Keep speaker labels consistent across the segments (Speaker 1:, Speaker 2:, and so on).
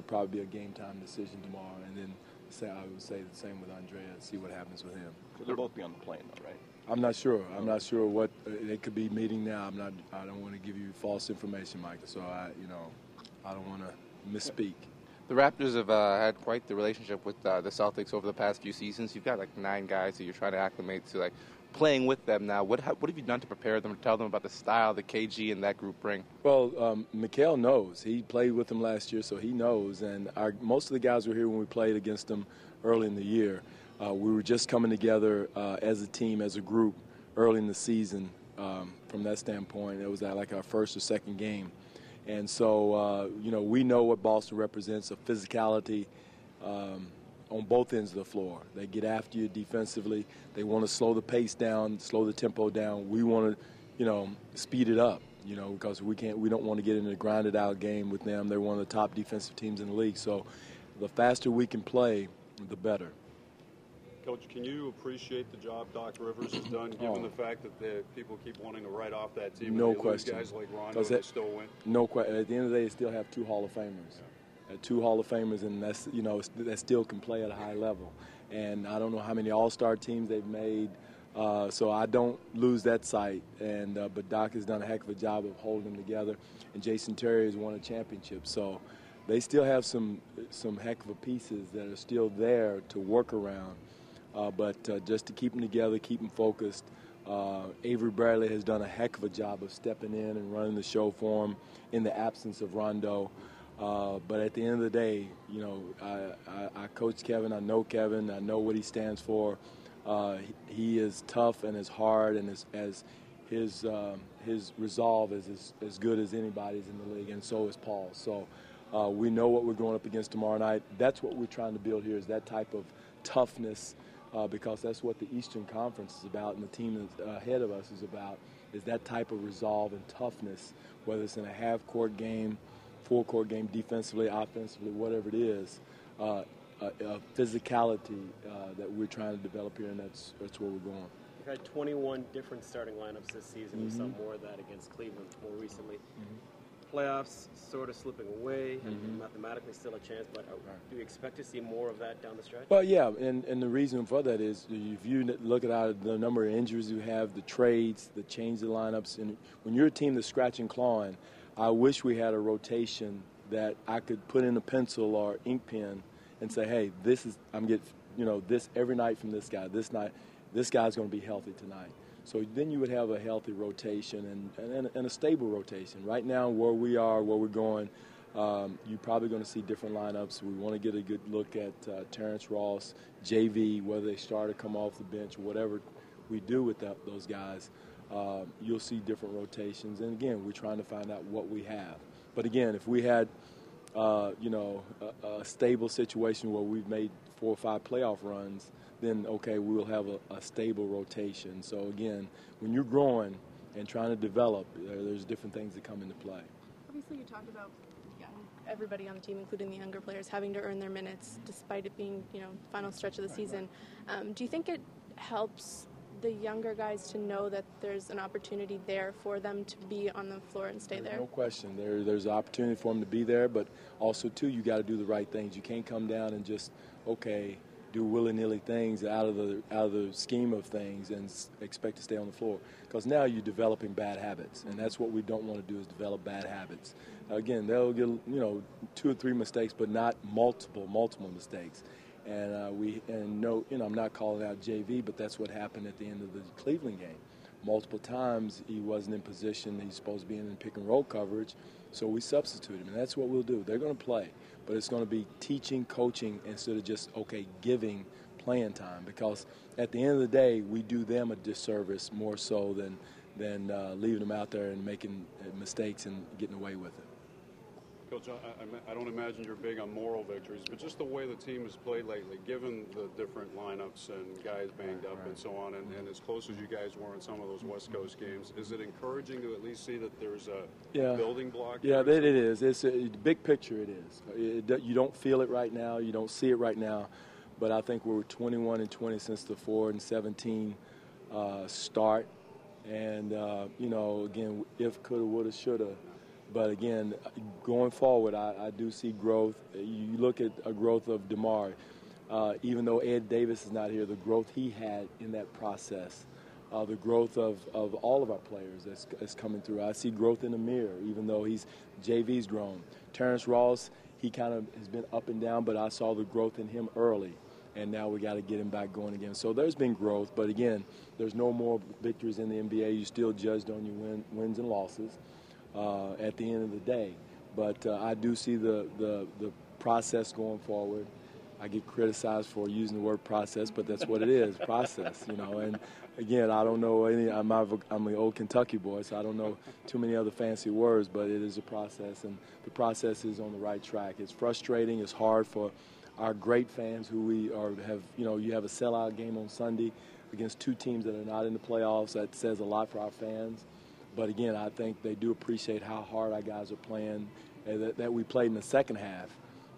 Speaker 1: would probably be a game-time decision tomorrow. And then I would say the same with Andrea, see what happens with him.
Speaker 2: They'll both be on the plane, though, right?
Speaker 1: I'm not sure. I'm not sure what they could be meeting now. I don't want to give you false information, Michael. So I don't want to misspeak.
Speaker 3: The Raptors have had quite the relationship with the Celtics over the past few seasons. You've got like 9 guys that you're trying to acclimate to, like playing with them now. What have you done to prepare them, to tell them about the style that KG and that group bring?
Speaker 1: Well, Mikal knows. He played with them last year, so he knows. And most of the guys were here when we played against them early in the year. We were just coming together as a team, as a group, early in the season. From that standpoint, it was like our first or second game. And so, we know what Boston represents, a physicality on both ends of the floor. They get after you defensively. They want to slow the pace down, slow the tempo down. We want to, speed it up, because we don't want to get in a grinded-out game with them. They're one of the top defensive teams in the league. So the faster we can play, the better.
Speaker 4: Coach, can you appreciate the job Doc Rivers has done, given the fact that people keep wanting to write off that team?
Speaker 1: No question.
Speaker 4: Guys like Rondo that still win.
Speaker 1: No question. At the end of the day, they still have 2 Hall of Famers. 2 Hall of Famers, and that's that still can play at a high level. And I don't know how many All-Star teams they've made, so I don't lose that sight. And but Doc has done a heck of a job of holding them together, and Jason Terry has won a championship. So they still have some heck of a pieces that are still there to work around. But just to keep them together, keep them focused. Avery Bradley has done a heck of a job of stepping in and running the show for him in the absence of Rondo. But at the end of the day, I coach Kevin. I know Kevin. I know what he stands for. He is tough and as hard, and as his resolve is as good as anybody's in the league, and so is Paul. So we know what we're going up against tomorrow night. That's what we're trying to build here, is that type of toughness. Because that's what the Eastern Conference is about, and the team ahead of us is about, is that type of resolve and toughness, whether it's in a half-court game, full-court game, defensively, offensively, whatever it is, a physicality that we're trying to develop here, and that's where we're going.
Speaker 5: You've had 21 different starting lineups this season. Mm-hmm. We saw more of that against Cleveland more recently. Mm-hmm. Playoffs sort of slipping away, and mathematically still a chance, but do you expect to see more of that down the stretch?
Speaker 1: Well, yeah, and the reason for that is if you look at the number of injuries you have, the trades, the change of lineups, and when you're a team that's scratching clawing, I wish we had a rotation that I could put in a pencil or ink pen and say, hey, I'm getting this every night from this guy. This guy's going to be healthy tonight. So then you would have a healthy rotation and a stable rotation. Right now, where we are, where we're going, you're probably going to see different lineups. We want to get a good look at Terrence Ross, JV, whether they start or come off the bench, whatever we do with those guys. You'll see different rotations. And, again, we're trying to find out what we have. But, again, if we had, a stable situation where we've made 4 or 5 playoff runs, then, okay, we'll have a stable rotation. So, again, when you're growing and trying to develop, there's different things that come into play.
Speaker 6: Obviously, you talked about everybody on the team, including the younger players, having to earn their minutes despite it being, final stretch of the season. Do you think it helps the younger guys to know that there's an opportunity there for them to be on the floor and stay there?
Speaker 1: No question. There's an opportunity for them to be there, but also, too, you got to do the right things. You can't come down and just, do willy-nilly things out of the scheme of things and expect to stay on the floor. Because now you're developing bad habits, and that's what we don't want to do, is develop bad habits. Again, they'll get 2 or 3 mistakes, but not multiple mistakes. And I'm not calling out JV, but that's what happened at the end of the Cleveland game. Multiple times he wasn't in position. He's supposed to be in pick and roll coverage, so we substitute him, and that's what we'll do. They're going to play, but it's going to be teaching, coaching, instead of just giving playing time. Because at the end of the day, we do them a disservice more so than leaving them out there and making mistakes and getting away with it.
Speaker 4: Coach, I don't imagine you're big on moral victories, but just the way the team has played lately, given the different lineups and guys banged up and so on, and as close as you guys were in some of those West Coast games, is it encouraging to at least see that there's a building block?
Speaker 1: Yeah, it is. It's a big picture. It is. You don't feel it right now. You don't see it right now. But I think we were 21-20 since the 4-17 start. And, again, if, coulda, woulda, shoulda. But again, going forward, I do see growth. You look at a growth of DeMar. Even though Ed Davis is not here, the growth he had in that process, the growth of all of our players is coming through. I see growth in Amir, even though JV's grown. Terrence Ross, he kind of has been up and down, but I saw the growth in him early, and now we got to get him back going again. So there's been growth, but again, there's no more victories in the NBA. You're still judged on your wins and losses at the end of the day. But I do see the process going forward. I get criticized for using the word process, but that's what it is, process, you know. And, again, I don't know I'm an old Kentucky boy, so I don't know too many other fancy words, but it is a process, and the process is on the right track. It's frustrating. It's hard for our great fans who you have a sellout game on Sunday against two teams that are not in the playoffs. That says a lot for our fans. But, again, I think they do appreciate how hard our guys are playing, and that we played in the second half.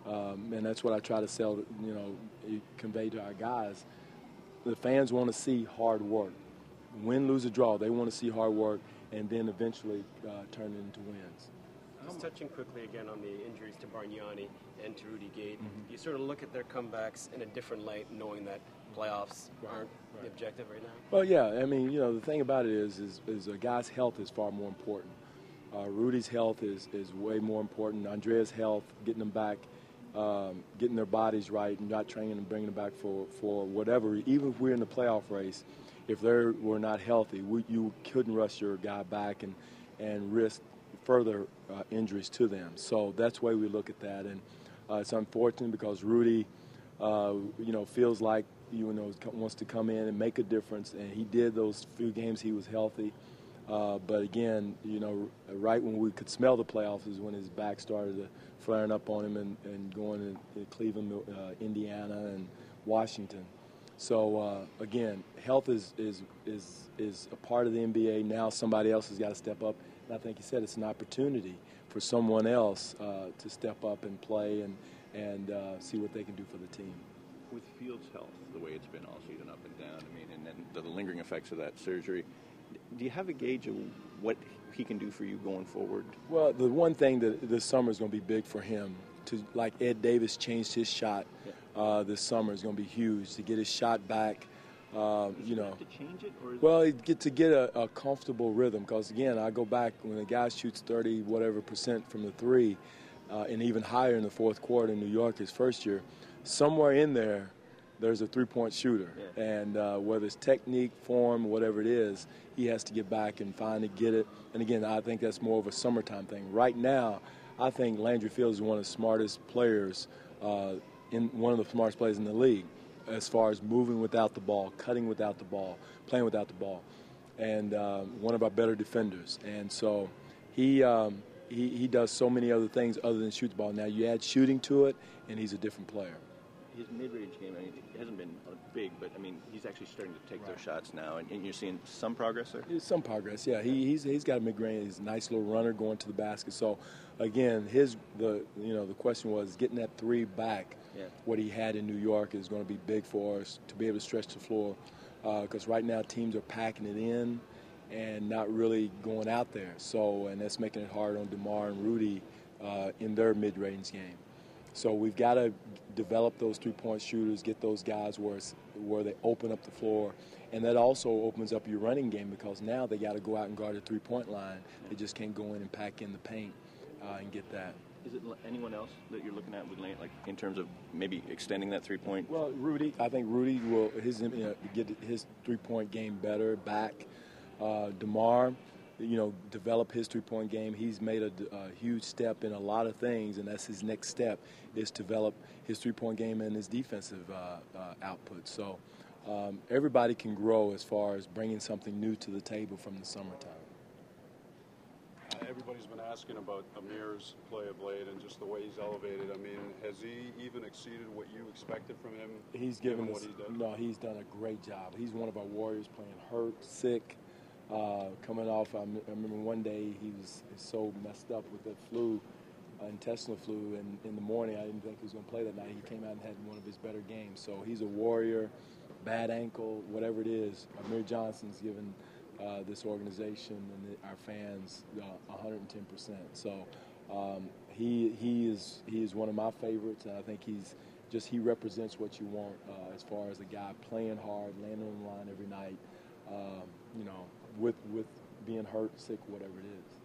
Speaker 1: And that's what I try to convey to our guys. The fans want to see hard work. Win, lose, or draw, they want to see hard work and then eventually turn it into wins.
Speaker 5: Just touching quickly again on the injuries to Bargnani and to Rudy Gay, you sort of look at their comebacks in a different light, knowing that playoffs aren't the objective right now?
Speaker 1: Well, yeah. I mean, the thing about it is a guy's health is far more important. Rudy's health is way more important. Andrea's health, getting them back, getting their bodies right and not training and bringing them back for whatever. Even if we're in the playoff race, if they were not healthy, you couldn't rush your guy back and risk further injuries to them. So that's the way we look at that. And it's unfortunate because Rudy, feels like wants to come in and make a difference, and he did those few games he was healthy. But again, right when we could smell the playoffs is when his back started flaring up on him and going to Cleveland, Indiana, and Washington. So again, health is a part of the NBA. Now somebody else has got to step up. And I think you said it's an opportunity for someone else to step up and play and see what they can do for the team.
Speaker 2: With Fields' health, the way it's been all season up and down, and then the lingering effects of that surgery, do you have a gauge of what he can do for you going forward?
Speaker 1: Well, the one thing that this summer is going to be big for him, like Ed Davis changed his shot this summer, is going to be huge to get his shot back.
Speaker 2: Does he have to change it?
Speaker 1: Well, to get a comfortable rhythm, because again, I go back when a guy shoots 30% from the three, and even higher in the fourth quarter in New York his first year, somewhere in there's a three-point shooter. Yeah. And whether it's technique, form, whatever it is, he has to get back and finally get it. And again, I think that's more of a summertime thing. Right now, I think Landry Fields is one of the smartest players, one of the smartest players in the league, as far as moving without the ball, cutting without the ball, playing without the ball, and one of our better defenders. And so he does so many other things other than shoot the ball. Now you add shooting to it, and he's a different player.
Speaker 2: His mid-range game, it hasn't been big, but, he's actually starting to take those shots now, and you're seeing some progress there?
Speaker 1: Some progress, yeah. He's got a mid-range. He's a nice little runner going to the basket. So, again, the question was getting that three back. Yeah. What he had in New York is going to be big for us to be able to stretch the floor, because right now teams are packing it in and not really going out there. So, and that's making it hard on DeMar and Rudy in their mid-range game. So we've got to develop those three-point shooters, get those guys where they open up the floor. And that also opens up your running game, because now they got to go out and guard the three-point line. They just can't go in and pack in the paint and get that.
Speaker 2: Is it anyone else that you're looking at with Lane, like in terms of maybe extending that three-point?
Speaker 1: Well, Rudy, I think Rudy will get his three-point game better back. DeMar, develop his three-point game. He's made a huge step in a lot of things, and that's his next step, is to develop his three-point game and his defensive output. So everybody can grow as far as bringing something new to the table from the summertime.
Speaker 4: Everybody's been asking about Amir's play of late and just the way he's elevated. Has he even exceeded what you expected from him?
Speaker 1: He's given us, he's done a great job. He's one of our warriors, playing hurt, sick. Coming off, I remember one day he was so messed up with the flu, intestinal flu, and in the morning I didn't think he was going to play that night. He came out and had one of his better games. So he's a warrior, bad ankle, whatever it is. Amir Johnson's given this organization and our fans 110%. So he is one of my favorites, and I think he represents what you want as far as a guy playing hard, landing on the line every night, with being hurt, sick, whatever it is.